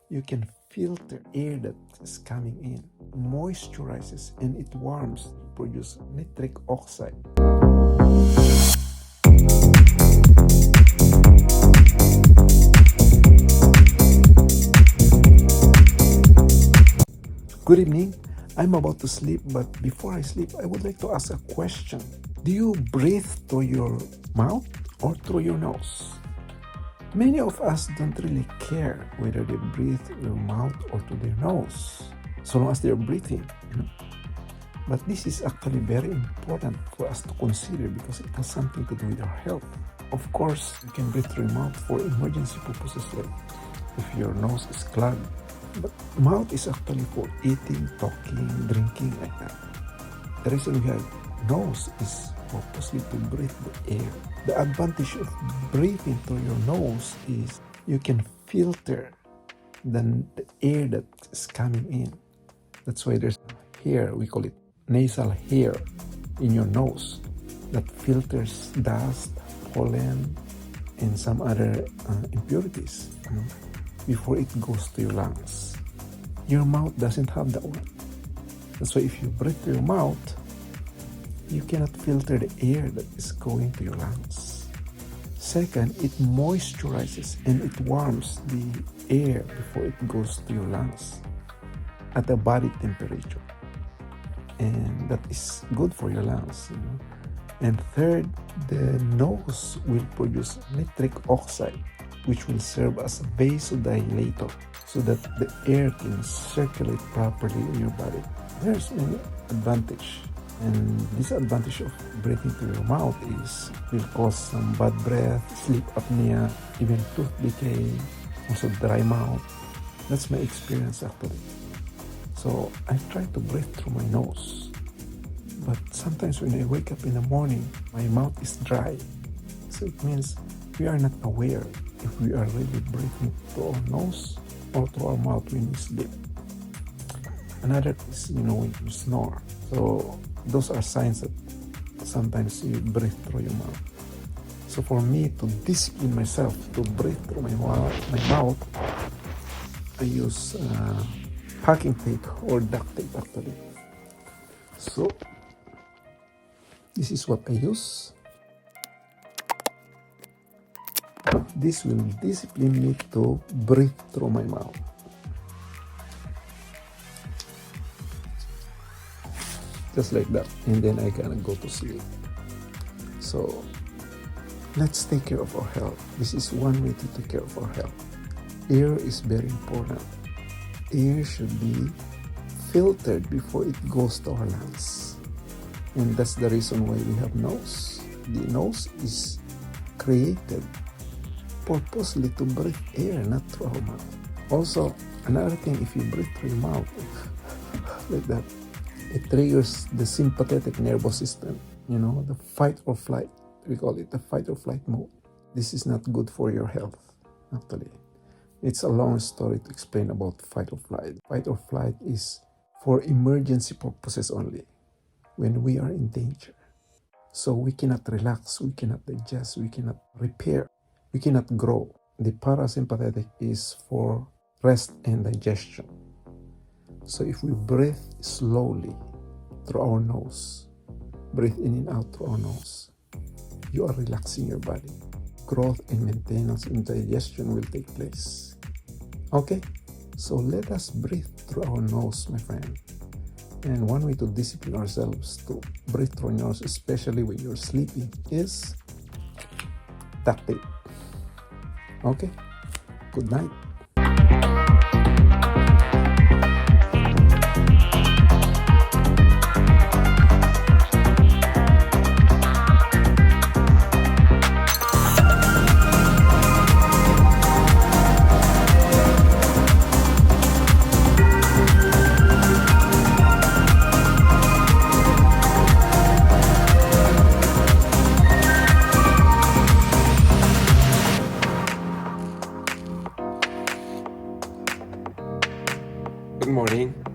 you can filter air that is coming in, moisturizes, and it warms, produce nitric oxide. Good evening. I'm about to sleep, but before I sleep, I would like to ask a question. Do you breathe through your mouth or through your nose? Many of us don't really care whether they breathe through their mouth or through their nose, so long as they're breathing. But this is actually very important for us to consider because it has something to do with our health. Of course, you can breathe through your mouth for emergency purposes, like if your nose is clogged. But mouth is actually for eating, talking, drinking, like that. The reason we have nose is purposely to breathe the air. The advantage of breathing through your nose is you can filter the air that is coming in. That's why there's hair, we call it nasal hair in your nose that filters dust, pollen, and some other impurities before it goes to your lungs. Your mouth doesn't have that one. That's why if you breathe through your mouth, you cannot filter the air that is going to your lungs. Second, it moisturizes and it warms the air before it goes to your lungs at a body temperature. And that is good for your lungs. And third, the nose will produce nitric oxide, which will serve as a vasodilator so that the air can circulate properly in your body. There's many advantage, and disadvantage of breathing through your mouth is will cause some bad breath, sleep apnea, even tooth decay, also dry mouth. That's my experience actually. So I try to breathe through my nose, but sometimes when I wake up in the morning, my mouth is dry. So it means we are not aware if we are really breathing through our nose or through our mouth when we sleep. Another is, when you snore. So those are signs that sometimes you breathe through your mouth. So for me to discipline myself to breathe through my mouth, I use packing tape or duct tape actually. So this is what I use. This will discipline me to breathe through my mouth. Just like that, and then I gonna go to sleep. So let's take care of our health. This is one way to take care of our health. Air is very important. Air should be filtered before it goes to our lungs. And that's the reason why we have nose. The nose is created purposely to breathe air, not through our mouth. Also, another thing, if you breathe through your mouth like that, it triggers the sympathetic nervous system, the fight or flight. We call it the fight or flight mode. This is not good for your health, actually. It's a long story to explain about fight or flight. Fight or flight is for emergency purposes only, when we are in danger. So we cannot relax, we cannot digest, we cannot repair, we cannot grow. The parasympathetic is for rest and digestion. So if we breathe slowly through our nose, breathe in and out through our nose, you are relaxing your body. Growth and maintenance and digestion will take place. Okay, so let us breathe through our nose, my friend. And one way to discipline ourselves to breathe through our nose, especially when you're sleeping, is duct tape. Okay, good night. Good morning.